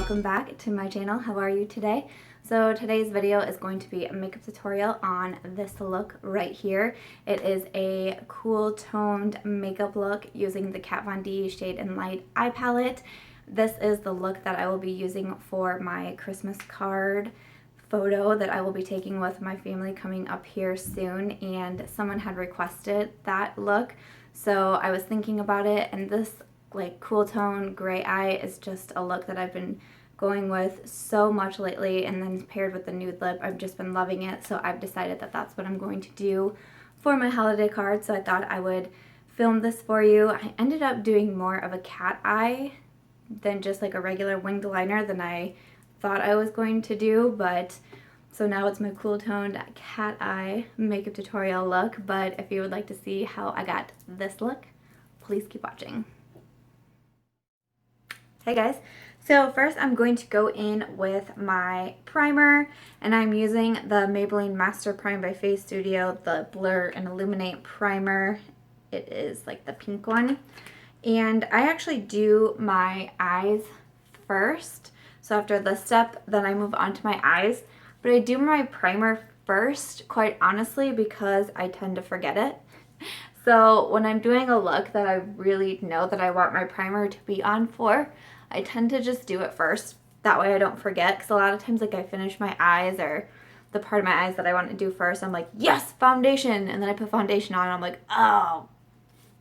welcome back to my channel. How are you today? So today's video is going to be a makeup tutorial on this look right here. It is a cool toned makeup look using the Kat Von D Shade and Light eye palette. This is the look that I will be using for my Christmas card photo that I will be taking with my family coming up here soon, and someone had requested that look, so I was thinking about it, and this like cool tone gray eye is just a look that I've been going with so much lately, and then paired with the nude lip, I've just been loving it. So I've decided that that's what I'm going to do for my holiday card, so I thought I would film this for you. I ended up doing more of a cat eye than just like a regular winged liner than I thought I was going to do, but so now it's my cool toned cat eye makeup tutorial look. But if you would like to see how I got this look, please keep watching. Hey guys, so first I'm going to go in with my primer, and I'm using the Maybelline Master Prime by Face Studio, the Blur and Illuminate primer. It is like the pink one, and I actually do my eyes first. So after this step, then I move on to my eyes, but I do my primer first, quite honestly, because I tend to forget it. So when I'm doing a look that I really know that I want my primer to be on for, I tend to just do it first. That way I don't forget, because a lot of times like I finish my eyes or the part of my eyes that I want to do first, I'm like, yes, foundation, and then I put foundation on and I'm like, oh,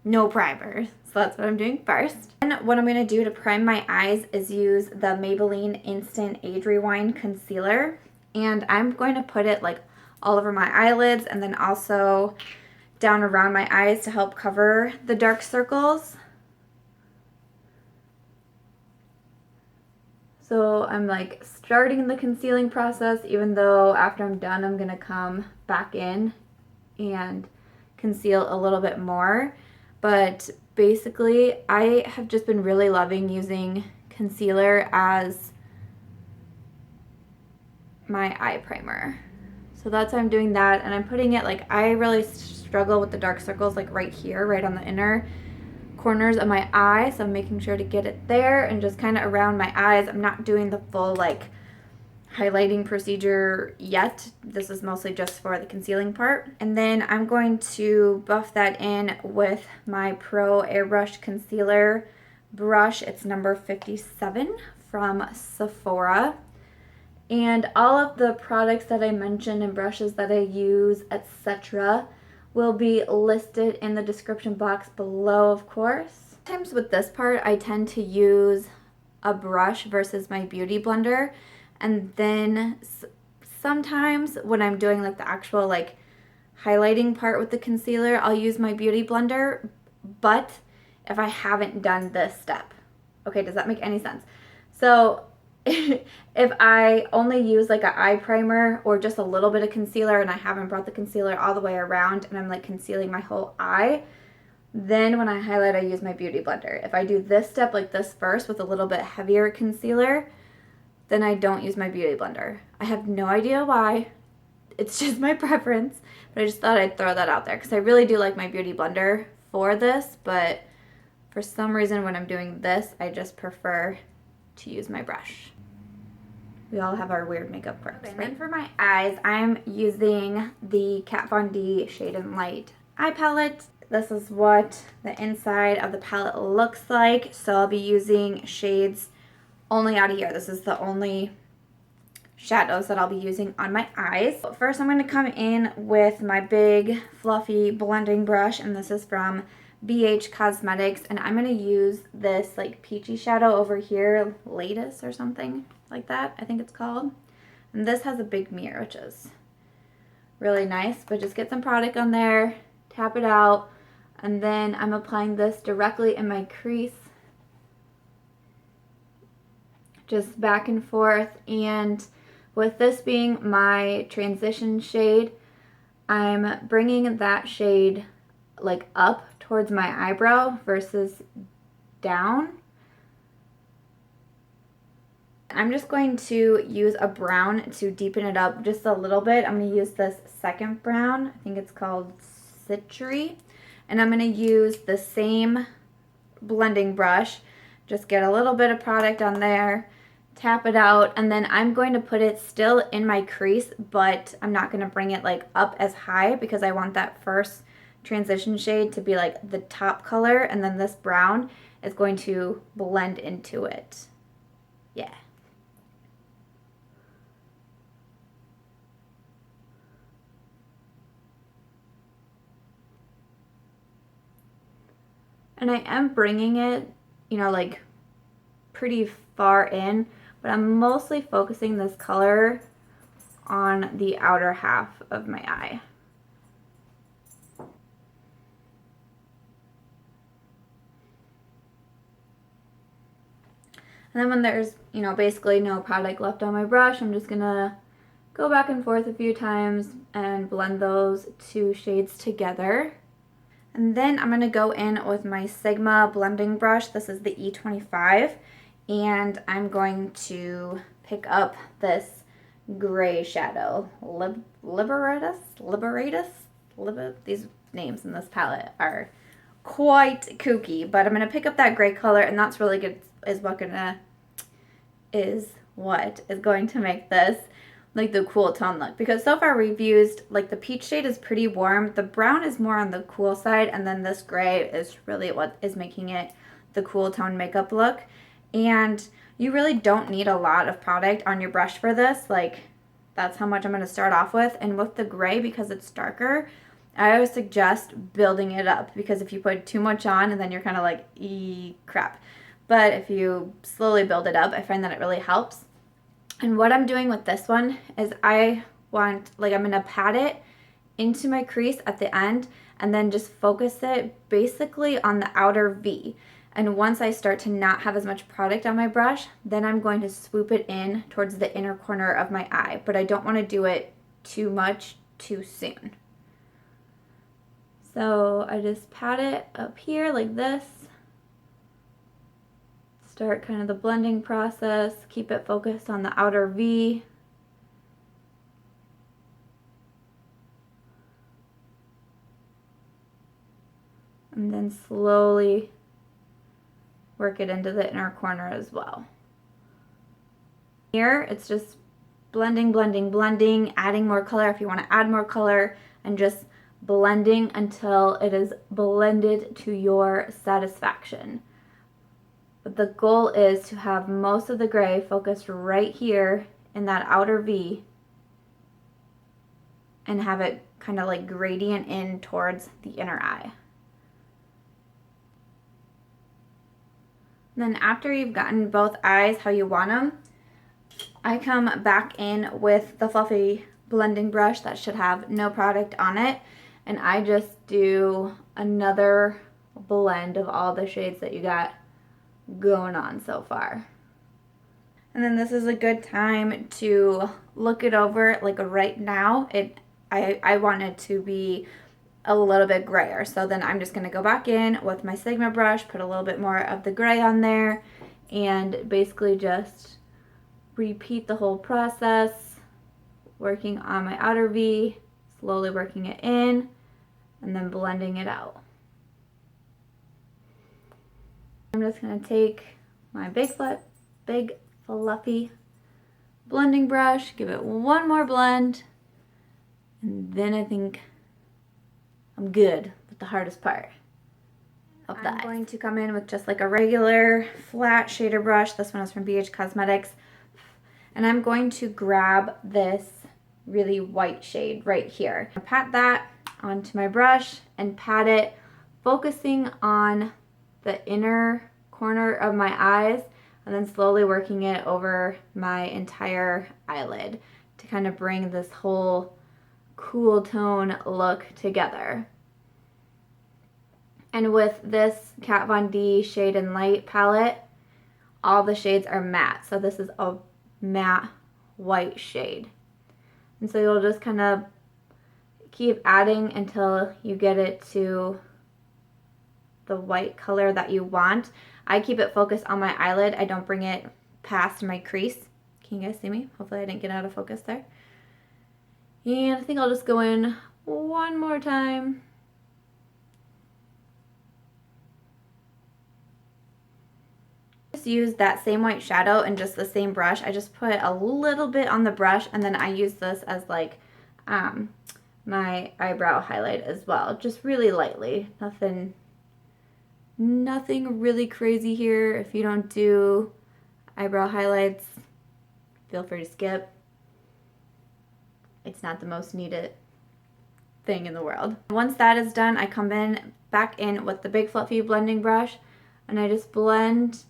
no primer. So that's what I'm doing first. And what I'm going to do to prime my eyes is use the Maybelline Instant Age Rewind Concealer. And I'm going to put it like all over my eyelids and then also down around my eyes to help cover the dark circles. So I'm like starting the concealing process, even though after I'm done I'm going to come back in and conceal a little bit more. But basically, I have just been really loving using concealer as my eye primer. So that's why I'm doing that, and I'm putting it like, I really struggle with the dark circles like right here, right on the inner corners of my eye. So I'm making sure to get it there and just kind of around my eyes. I'm not doing the full like highlighting procedure yet. This is mostly just for the concealing part. And then I'm going to buff that in with my Pro Airbrush Concealer brush. It's number 57 from Sephora. And all of the products that I mentioned and brushes that I use, etc., will be listed in the description box below, of course. Sometimes with this part, I tend to use a brush versus my beauty blender. And then sometimes when I'm doing like the actual like highlighting part with the concealer, I'll use my beauty blender. But if I haven't done this step, okay, does that make any sense? So if I only use like an eye primer or just a little bit of concealer and I haven't brought the concealer all the way around and I'm like concealing my whole eye, then when I highlight, I use my beauty blender. If I do this step like this first with a little bit heavier concealer, then I don't use my beauty blender. I have no idea why. It's just my preference, but I just thought I'd throw that out there because I really do like my beauty blender for this, but for some reason when I'm doing this, I just prefer to use my brush. We all have our weird makeup quirks, right? And then for my eyes, I'm using the Kat Von D Shade and Light eye palette. This is what the inside of the palette looks like. So I'll be using shades only out of here. This is the only shadows that I'll be using on my eyes. But first I'm going to come in with my big fluffy blending brush, and this is from BH Cosmetics, and I'm going to use this like peachy shadow over here, Lattice or something like that, I think it's called. And this has a big mirror, which is really nice, but just get some product on there, tap it out, and then I'm applying this directly in my crease, just back and forth. And with this being my transition shade, I'm bringing that shade like up towards my eyebrow versus down. I'm just going to use a brown to deepen it up just a little bit. I'm going to use this second brown. I think it's called Citrus. And I'm going to use the same blending brush. Just get a little bit of product on there. tap it out, and then I'm going to put it still in my crease, but I'm not going to bring it like up as high because I want that first transition shade to be like the top color, and then this brown is going to blend into it. Yeah. And I am bringing it, you know, like pretty far in, but I'm mostly focusing this color on the outer half of my eye. And then when there's, you know, basically no product left on my brush, I'm just gonna go back and forth a few times and blend those two shades together. And then I'm gonna go in with my Sigma blending brush. This is the E25. And I'm going to pick up this gray shadow, these names in this palette are quite kooky, but I'm going to pick up that gray color, and that's really good, is what is going to make this like the cool tone look. Because so far we've used, like, the peach shade is pretty warm, the brown is more on the cool side, and then this gray is really what is making it the cool tone makeup look. And you really don't need a lot of product on your brush for this. Like, that's how much I'm going to start off with. And with the gray, because it's darker, I always suggest building it up, because if you put too much on and then you're kind of like, crap. But if you slowly build it up, I find that it really helps. And what I'm doing with this one is I'm going to pat it into my crease at the end and then just focus it basically on the outer V. And once I start to not have as much product on my brush, then I'm going to swoop it in towards the inner corner of my eye. But I don't want to do it too much too soon. So I just pat it up here like this. Start kind of the blending process. Keep it focused on the outer V. And then slowly work it into the inner corner as well. Here, it's just blending, blending, blending, adding more color if you want to add more color, and just blending until it is blended to your satisfaction. But the goal is to have most of the gray focused right here in that outer V and have it kind of like gradient in towards the inner eye. Then after you've gotten both eyes how you want them, I come back in with the fluffy blending brush that should have no product on it, and I just do another blend of all the shades that you got going on so far. And then this is a good time to look it over. Like right now, I want it to be a little bit grayer. So then I'm just going to go back in with my Sigma brush, put a little bit more of the gray on there, and basically just repeat the whole process, working on my outer V, slowly working it in, and then blending it out. I'm just going to take my big fluffy blending brush, give it one more blend, and then I think I'm good with the hardest part of the eyes. I'm going to come in with just like a regular flat shader brush. This one is from BH Cosmetics. And I'm going to grab this really white shade right here. Pat that onto my brush and pat it, focusing on the inner corner of my eyes, and then slowly working it over my entire eyelid to kind of bring this whole cool tone look together. And with this Kat Von D Shade and Light palette, all the shades are matte. So this is a matte white shade. And so you'll just kind of keep adding until you get it to the white color that you want. I keep it focused on my eyelid. I don't bring it past my crease. Can you guys see me? Hopefully I didn't get out of focus there. And I think I'll just go in one more time. just use that same white shadow and just the same brush. I just put a little bit on the brush, and then I use this as like my eyebrow highlight as well, just really lightly. Nothing really crazy here. If you don't do eyebrow highlights, feel free to skip. It's not the most needed thing in the world. Once that is done, I come back in with the big fluffy blending brush, and I just blend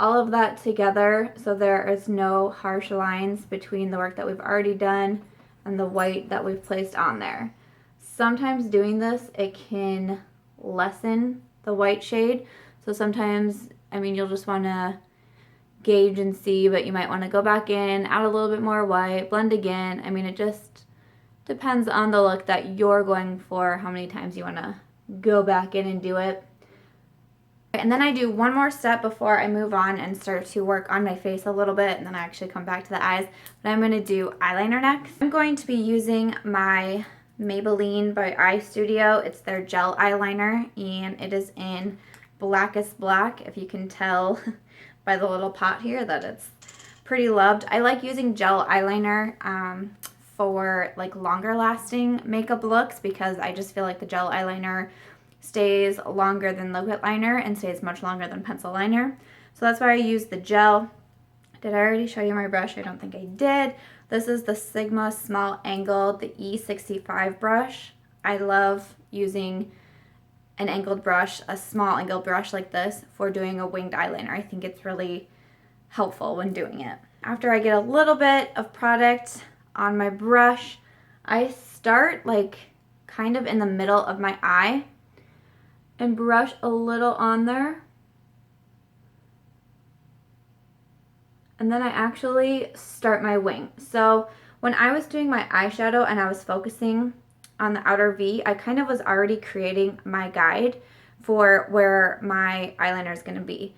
all of that together so there is no harsh lines between the work that we've already done and the white that we've placed on there. Sometimes doing this, it can lessen the white shade. So sometimes, I mean, you'll just want to gauge and see, but you might want to go back in, add a little bit more white, blend again. I mean, it just depends on the look that you're going for, how many times you want to go back in and do it. And then I do one more step before I move on and start to work on my face a little bit, and then I actually come back to the eyes. But I'm going to do eyeliner next. I'm going to be using my Maybelline by Eye Studio. It's their gel eyeliner, and it is in Blackest Black, if you can tell by the little pot here that it's pretty loved. I like using gel eyeliner for like longer lasting makeup looks, because I just feel like the gel eyeliner stays longer than liquid liner and stays much longer than pencil liner. So that's why I use the gel. Did I already show you my brush? I don't think I did. This is the Sigma Small Angle, the E65 brush. I love using an angled brush, a small angled brush like this, for doing a winged eyeliner. I think it's really helpful when doing it. After I get a little bit of product on my brush, I start like kind of in the middle of my eye and brush a little on there. And then I actually start my wing. So when I was doing my eyeshadow and I was focusing on the outer V, I kind of was already creating my guide for where my eyeliner is going to be.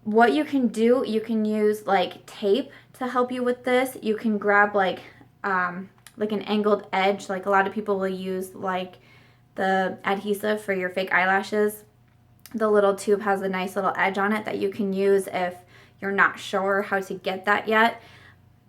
What you can do, you can use like tape to help you with this. You can grab like an angled edge. Like a lot of people will use like the adhesive for your fake eyelashes. The little tube has a nice little edge on it that you can use if you're not sure how to get that yet.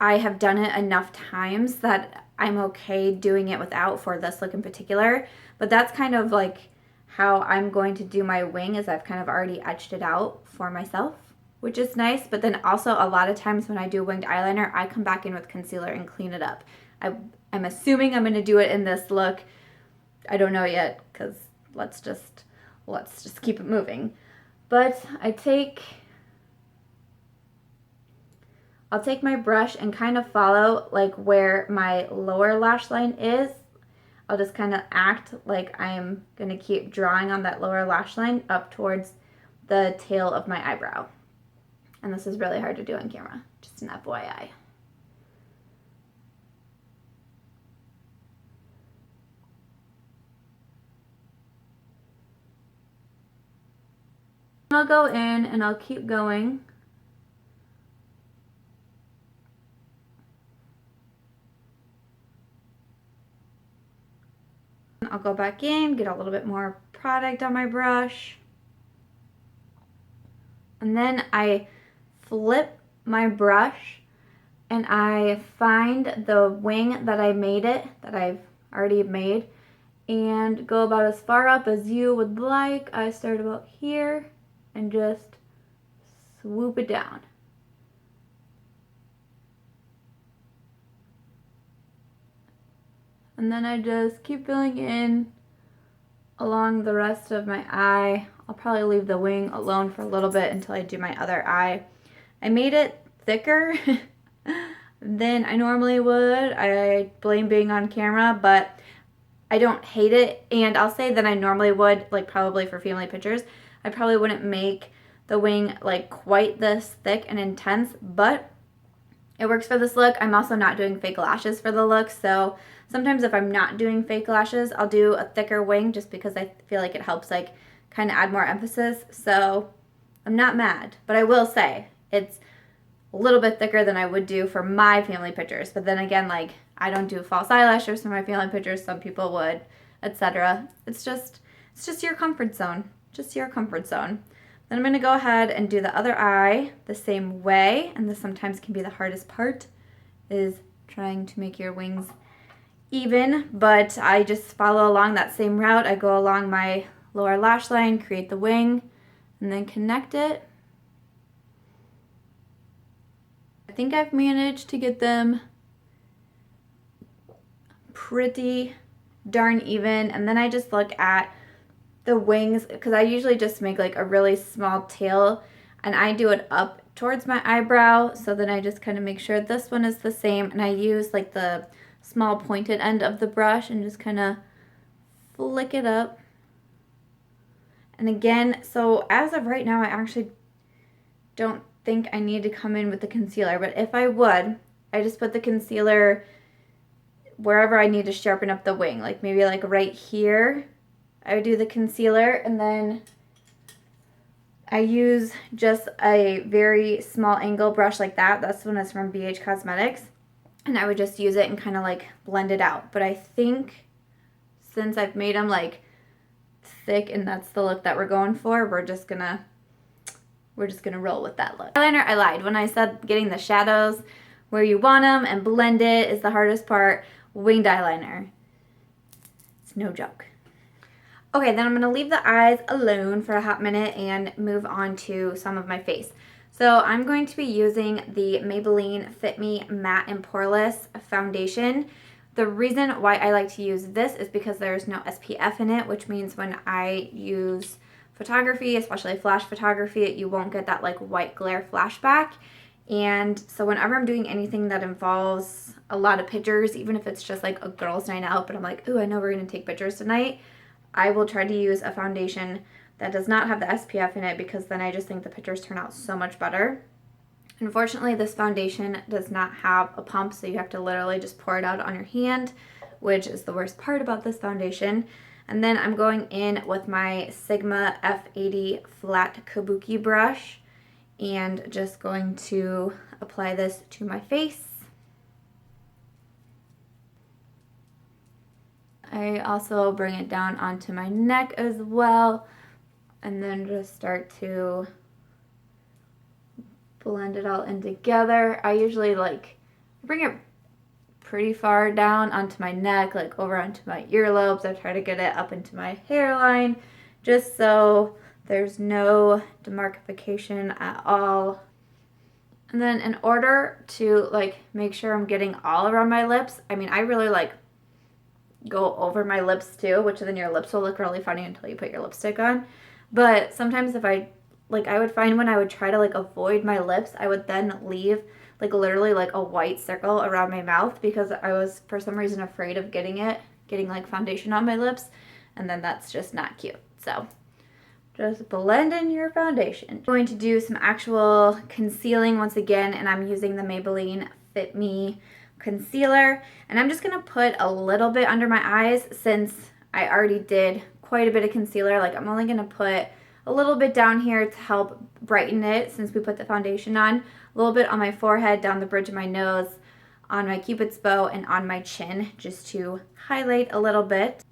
I have done it enough times that I'm okay doing it without for this look in particular. But that's kind of like how I'm going to do my wing, is I've kind of already etched it out for myself, which is nice. But then also a lot of times when I do winged eyeliner, I come back in with concealer and clean it up. I'm assuming I'm going to do it in this look. I don't know yet, because let's just keep it moving. But I'll take my brush and kind of follow like where my lower lash line is. I'll just kind of act like I'm going to keep drawing on that lower lash line up towards the tail of my eyebrow. And this is really hard to do on camera, just an FYI. I'll go in and I'll keep going. I'll go back in, get a little bit more product on my brush. And then I flip my brush and I find the wing that I've already made, and go about as far up as you would like. I start about here and just swoop it down. And then I just keep filling in along the rest of my eye. I'll probably leave the wing alone for a little bit until I do my other eye. I made it thicker than I normally would. I blame being on camera, but I don't hate it. And I'll say that I normally would, like probably for family pictures, I probably wouldn't make the wing like quite this thick and intense, but it works for this look. I'm also not doing fake lashes for the look, so sometimes if I'm not doing fake lashes, I'll do a thicker wing just because I feel like it helps like kind of add more emphasis. So I'm not mad, but I will say it's a little bit thicker than I would do for my family pictures. But then again, like I don't do false eyelashes for my family pictures. Some people would, etc. It's just your comfort zone. Just your comfort zone. Then I'm going to go ahead and do the other eye the same way, and this sometimes can be the hardest part, is trying to make your wings even, but I just follow along that same route. I go along my lower lash line, create the wing, and then connect it. I think I've managed to get them pretty darn even, and then I just look at the wings, because I usually just make like a really small tail, and I do it up towards my eyebrow, so then I just kind of make sure this one is the same, and I use like the small pointed end of the brush and just kind of flick it up. And again, so as of right now, I actually don't think I need to come in with the concealer, but if I would, I just put the concealer wherever I need to sharpen up the wing, like maybe like right here. I would do the concealer, and then I use just a very small angle brush like that. That's one that's from BH Cosmetics. And I would just use it and kind of like blend it out. But I think since I've made them like thick and that's the look that we're going for, we're just gonna roll with that look. Eyeliner, I lied. When I said getting the shadows where you want them and blend it is the hardest part, winged eyeliner. It's no joke. Okay, then I'm going to leave the eyes alone for a hot minute and move on to some of my face. So I'm going to be using the Maybelline Fit Me Matte and Poreless Foundation. The reason why I like to use this is because there's no SPF in it, which means when I use photography, especially flash photography, you won't get that like white glare flashback. And so whenever I'm doing anything that involves a lot of pictures, even if it's just like a girl's night out, but I'm like, ooh, I know we're going to take pictures tonight, I will try to use a foundation that does not have the SPF in it, because then I just think the pictures turn out so much better. Unfortunately, this foundation does not have a pump, so you have to literally just pour it out on your hand, which is the worst part about this foundation. And then I'm going in with my Sigma F80 flat kabuki brush and just going to apply this to my face. I also bring it down onto my neck as well, and then just start to blend it all in together. I usually like bring it pretty far down onto my neck, like over onto my earlobes. I try to get it up into my hairline just so there's no demarcation at all. And then in order to like make sure I'm getting all around my lips, I mean, I really like go over my lips too, which then your lips will look really funny until you put your lipstick on. But sometimes if I would find when I would try to like avoid my lips, I would then leave like literally like a white circle around my mouth, because I was for some reason afraid of getting like foundation on my lips, and then that's just not cute. So just blend in your foundation. I'm going to do some actual concealing once again, and I'm using the Maybelline Fit Me Concealer, and I'm just gonna put a little bit under my eyes since I already did quite a bit of concealer. Like I'm only gonna put a little bit down here to help brighten it since we put the foundation on, a little bit on my forehead, down the bridge of my nose, on my cupid's bow, and on my chin, just to highlight a little bit.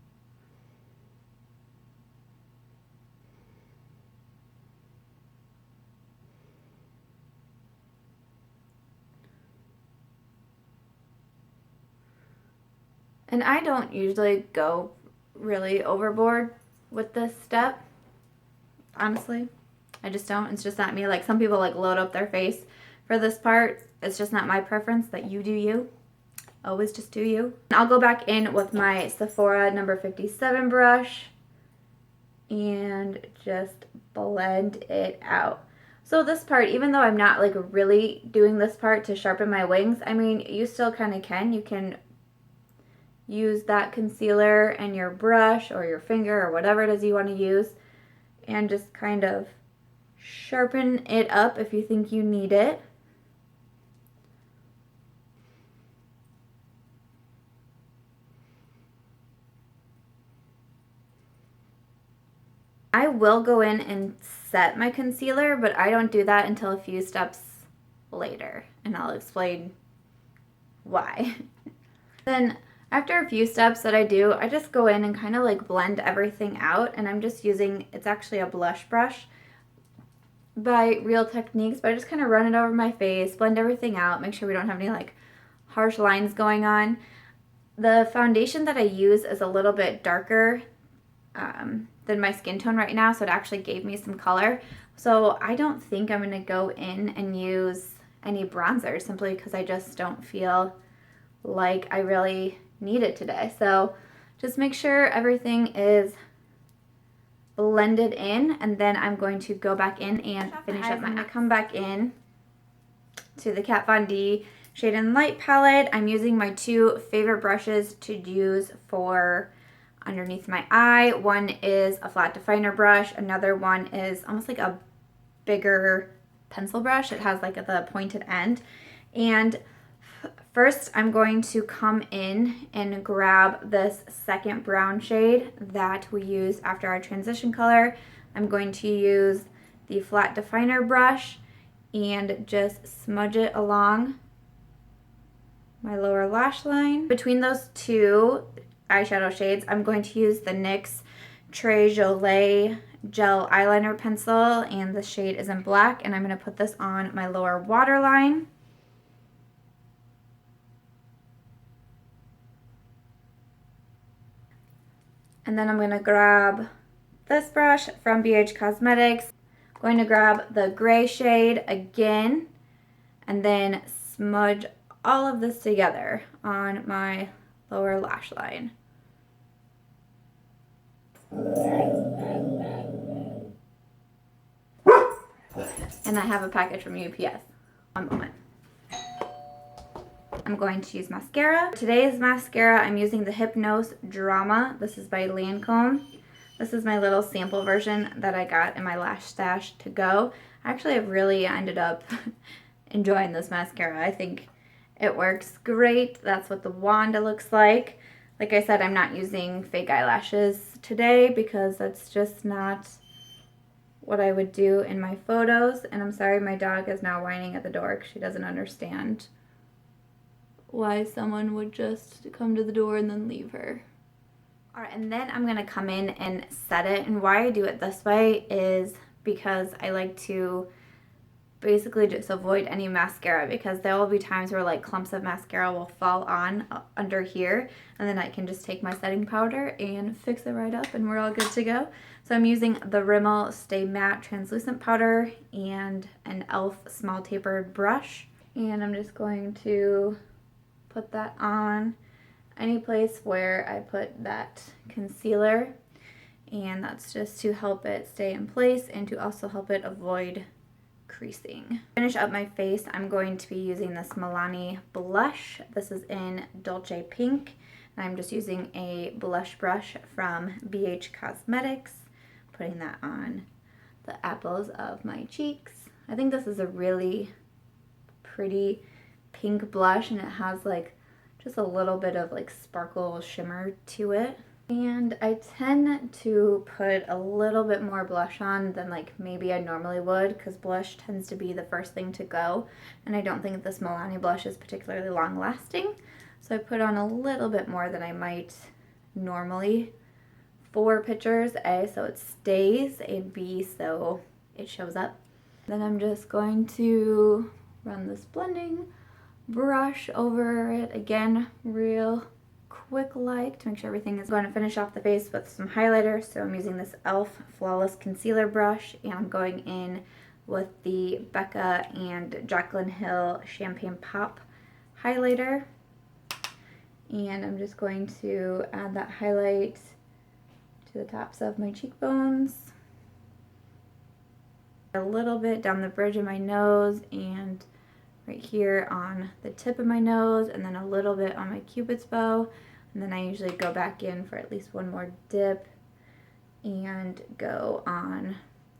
And I don't usually go really overboard with this step, honestly. I just don't. It's just not me. Like some people like load up their face for this part. It's just not my preference. That you do you. Always just do you. I'll go back in with my Sephora number 57 brush and just blend it out. So this part, even though I'm not like really doing this part to sharpen my wings, I mean, you still kind of can. You can use that concealer and your brush or your finger or whatever it is you want to use and just kind of sharpen it up if you think you need it. I will go in and set my concealer, but I don't do that until a few steps later, and I'll explain why. Then after a few steps that I do, I just go in and kind of like blend everything out, and I'm just using, it's actually a blush brush, by Real Techniques, but I just kind of run it over my face, blend everything out, make sure we don't have any like harsh lines going on. The foundation that I use is a little bit darker than my skin tone right now, so it actually gave me some color. So I don't think I'm going to go in and use any bronzer simply because I just don't feel like I really need it today. So just make sure everything is blended in, and then I'm going to go back in and finish up my. I'm going to come back in to the Kat Von D Shade and Light palette. I'm using my two favorite brushes to use for underneath my eye. One is a flat definer brush. Another one is almost like a bigger pencil brush. It has like the pointed end. And first I'm going to come in and grab this second brown shade that we use after our transition color. I'm going to use the flat definer brush and just smudge it along my lower lash line. Between those two eyeshadow shades, I'm going to use the NYX Jolie Gel Eyeliner pencil, and the shade is in black, and I'm going to put this on my lower waterline. And then I'm going to grab this brush from BH Cosmetics. I'm going to grab the gray shade again, and then smudge all of this together on my lower lash line. And I have a package from UPS. One moment. I'm going to use mascara. Today's mascara, I'm using the Hypnose Drama. This is by Lancome. This is my little sample version that I got in my lash stash to go. Actually, I've really ended up enjoying this mascara. I think it works great. That's what the wand looks like. Like I said, I'm not using fake eyelashes today because that's just not what I would do in my photos. And I'm sorry, my dog is now whining at the door because she doesn't understand why someone would just come to the door and then leave her. All right, and then I'm gonna come in and set it. And why I do it this way is because I like to basically just avoid any mascara, because there will be times where like clumps of mascara will fall on under here, and then I can just take my setting powder and fix it right up and we're all good to go. So I'm using the Rimmel Stay Matte Translucent Powder and an e.l.f. Small Tapered Brush, and I'm just going to put that on any place where I put that concealer, and that's just to help it stay in place and to also help it avoid creasing. Finish up my face, I'm going to be using this Milani blush. This is in Dolce Pink, and I'm just using a blush brush from BH Cosmetics, putting that on the apples of my cheeks. I think this is a really pretty pink blush, and it has like just a little bit of like sparkle shimmer to it. And I tend to put a little bit more blush on than like maybe I normally would, because blush tends to be the first thing to go, and I don't think this Milani blush is particularly long lasting, so I put on a little bit more than I might normally for pictures. A, so it stays, and B, so it shows up. Then I'm just going to run this blending brush over it again real quick like to make sure everything is. I'm going to finish off the face with some highlighter, so I'm using this e.l.f. Flawless Concealer brush, and I'm going in with the Becca and Jaclyn Hill Champagne Pop highlighter, and I'm just going to add that highlight to the tops of my cheekbones, a little bit down the bridge of my nose and right here on the tip of my nose, and then a little bit on my cupid's bow. And then I usually go back in for at least one more dip and go on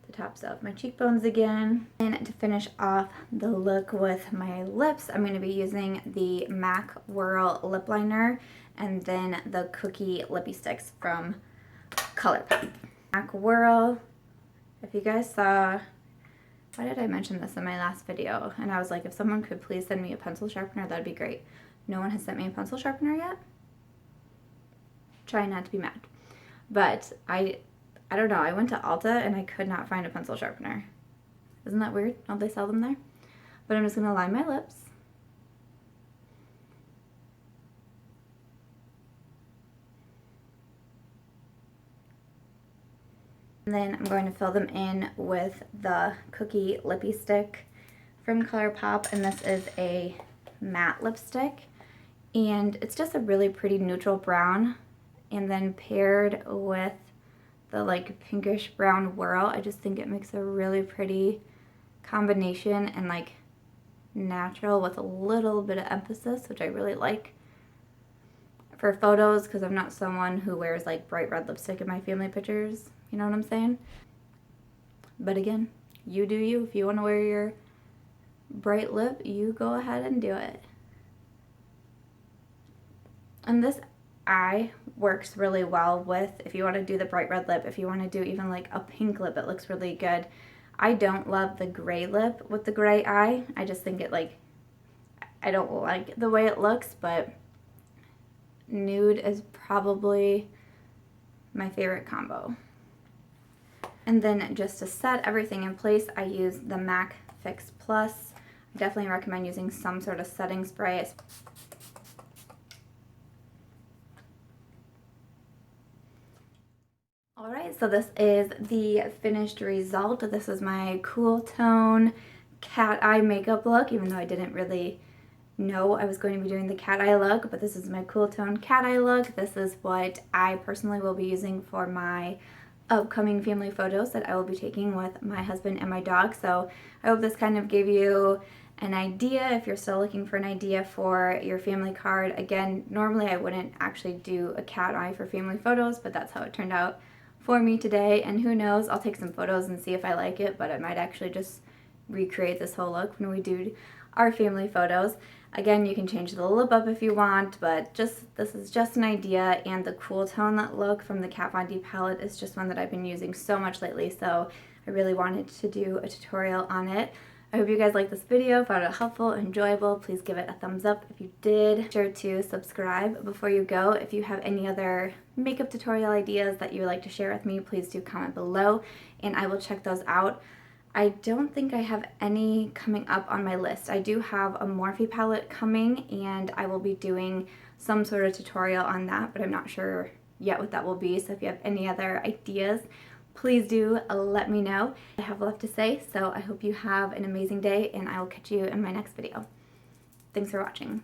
the tops of my cheekbones again. And to finish off the look with my lips, I'm going to be using the MAC Whirl Lipliner and then the Cookie Lippie Sticks from Colourpop. MAC Whirl, if you guys saw, why did I mention this in my last video? And I was like, if someone could please send me a pencil sharpener, that'd be great. No one has sent me a pencil sharpener yet. Try not to be mad. But I don't know, I went to Ulta and I could not find a pencil sharpener. Isn't that weird? Don't they sell them there? But I'm just going to line my lips. And then I'm going to fill them in with the Cookie Lippie Stick from Colourpop, and this is a matte lipstick. And it's just a really pretty neutral brown, and then paired with the like pinkish brown Whirl, I just think it makes a really pretty combination and like natural with a little bit of emphasis, which I really like for photos because I'm not someone who wears like bright red lipstick in my family pictures. You know what I'm saying? But again, you do you. If you want to wear your bright lip, you go ahead and do it. And this eye works really well with, if you want to do the bright red lip, if you want to do even like a pink lip, it looks really good. I don't love the gray lip with the gray eye. I just think it like, I don't like the way it looks, but nude is probably my favorite combo. And then just to set everything in place, I use the MAC Fix Plus. I definitely recommend using some sort of setting spray. Alright, so this is the finished result. This is my cool tone cat eye makeup look, even though I didn't really know I was going to be doing the cat eye look, but this is my cool tone cat eye look. This is what I personally will be using for my upcoming family photos that I will be taking with my husband and my dog. So I hope this kind of gave you an idea if you're still looking for an idea for your family card. Again, normally I wouldn't actually do a cat eye for family photos, but that's how it turned out for me today. And who knows, I'll take some photos and see if I like it, but I might actually just recreate this whole look when we do our family photos. Again, you can change the lip up if you want, but this is just an idea, and the cool tone look from the Kat Von D palette is just one that I've been using so much lately, so I really wanted to do a tutorial on it. I hope you guys liked this video, found it helpful, enjoyable. Please give it a thumbs up if you did. Be sure to subscribe before you go. If you have any other makeup tutorial ideas that you would like to share with me, please do comment below, and I will check those out. I don't think I have any coming up on my list. I do have a Morphe palette coming, and I will be doing some sort of tutorial on that, but I'm not sure yet what that will be. So if you have any other ideas, please do let me know. I have left to say, so I hope you have an amazing day, and I will catch you in my next video. Thanks for watching.